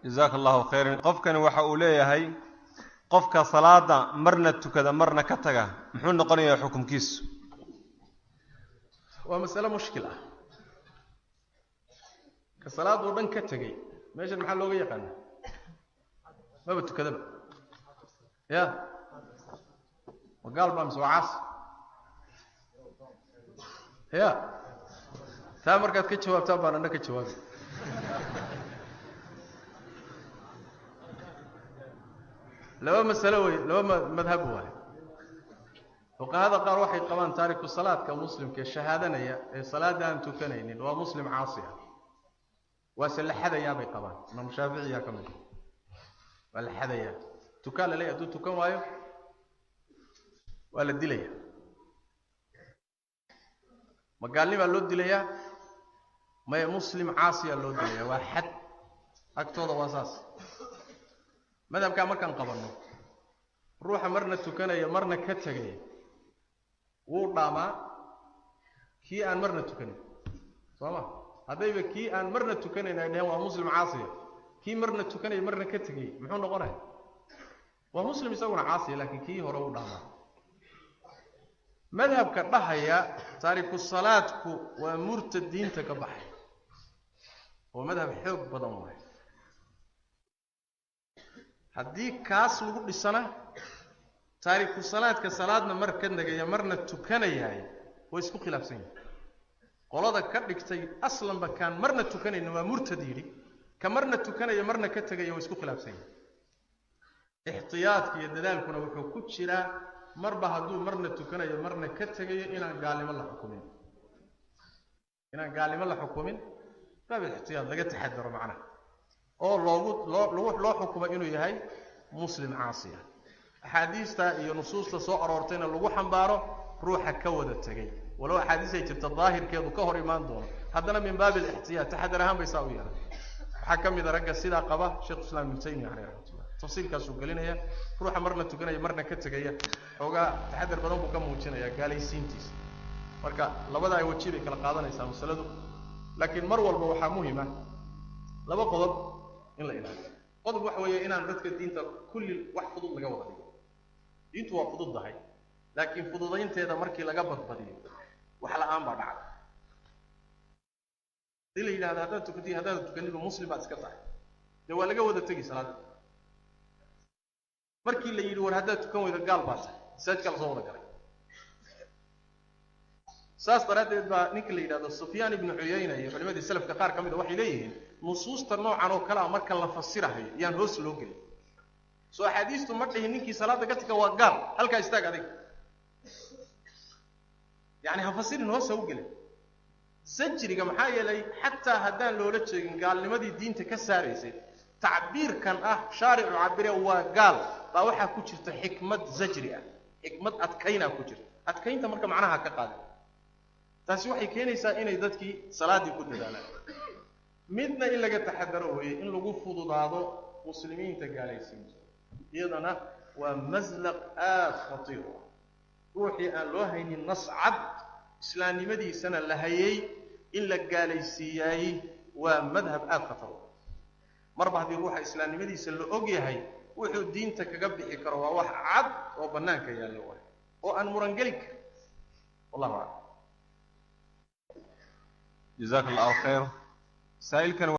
جزاك الله خيرا. قفكن waxa uu leeyahay qofka salaada marna tukada marna ka taga muxuu noqonayaa xukunkiisu? waa mas'ala mushkil ah. ka salaad oo dhan ka tagay meeshan maxaa looga yaqaanaa maba tukadaba ya waqaal baa mas'uucaas ya taa markaad ka jawaabtaan baan anna ka jawaabay لو مسألة لو مذهب واحد وهذا قال واحد قمان تارك الصلاة كمسلم كشهادة نية صلاة أن تكنين ومسلم عاصية وسل حدا يا بي قمان أنا مشافعي يا كمان ولا حدا يا تكال لي أدو تكن وايو ولا دليا ما قال لي ما لو دليا ما مسلم عاصية لو دليا واحد أكتوض واساس ماذا كان مركان قبلنا روح مرنا تكنيا مرنا كتجي وضعما كي أن مرنا تكني صما هذا يبقى كي أن مرنا تكني لأنه هو مسلم عاصي كي مرنا تكني مرنا كتجي محون نقرأه ومسلم يسوون عاصي لكن كي هو وضعما مذهب كبحيا تارك الصلاة ومرتدين تكبحي ومذهب حب بدن واحد haddii kaas lagu dhisana taariikhu salaadka salaadna mar ka nagaya marna tukanayahay way isku khilaafsan yihiin qolada ka dhigtay aslan ba kan marna tukanayna waa murtadiiri ka marna tukanaya marna ka tagaya way isku khilaafsan yihiin ihtiyaadka iyo dadaalkuna wuxuu ku jira marba hadduu marna tukanayo marna ka tagayo inaan gaalimo la xukumin baa ihtiyaad laga taxadaro macna oo loo xukumo inuu yahay muslim caasiya axaadiista iyo nusuusta soo aroortayna lagu xambaaro ruuxa ka wada tagay walaw axaadiis ay jirto daahirkeedu ka hor imaan doono haddana min baab al-ihtiyaat taxadar ahaan bay saa u yeelan waxaa ka mid ragga sidaa qaba sheekh islaam ibn taymiya alayhi rahmatullah tafsiilkaas uu gelinaya ruuxa marna tukanaya marna ka tagaya xoogaa taxadar badan buu ka muujinaya gaalaysiintiisa marka labada ay wajiib ay kala qaadanaysaa masaladu laakiin mar walba waxaa muhiim ah laba qodob in la ilaaliyo qodob waxa weeye inaan dadka diinta kulli wax fudud laga wada dhigo diintu waa fududahay laakiin fududaynteeda markii laga badbadiyo wax la'aan baa dhacda dil ilaahada haddaad tukaniba muslim baad iska tahay dee waa laga wada tegi salaada markii la yidhi war haddaad tukan weydo gaal baa tahay masaajidka la soo wada galay saas daraaddeed baa ninka la yidhahdo sufyaan ibnu cuyayna iyo culimadii salafka qaar ka mid a waxay leeyihiin nusuusta noocan oo kale ah marka la fasirahayo yaan hoos loo gelin soo axaadiistu ma dhihin ninkii salaada ka taga waa gaal halkaa istaag adig yani ha fasirin hoos ha u gelin sajriga maxaa yeelay xataa haddaan loola jeegin gaalnimadii diinta ka saaraysay tacbiirkan ah shaaricu cabire waa gaal baa waxaa ku jirta xikmad zajri ah xikmad adkaynaa ku jirta adkaynta marka macnaha ka qaada taasi waxay keenaysaa inay dadkii salaadii ku dadaalaan midna in laga taxadaro weeye in lagu fududaado muslimiinta gaalaysiinta iyadana waa maslaq aad khatiir ruuxii aan loo haynin nas cad islaamnimadiisana la hayay in la gaalaysiiyay waa madhab aad khatar marba haddii ruuxa islaamnimadiisa la og yahay wuxuu diinta kaga bixi karo waa wax cad oo bannaanka yaallo waay oo aan muran geli karin wallahu aclam جزاك الله خير. سائل كان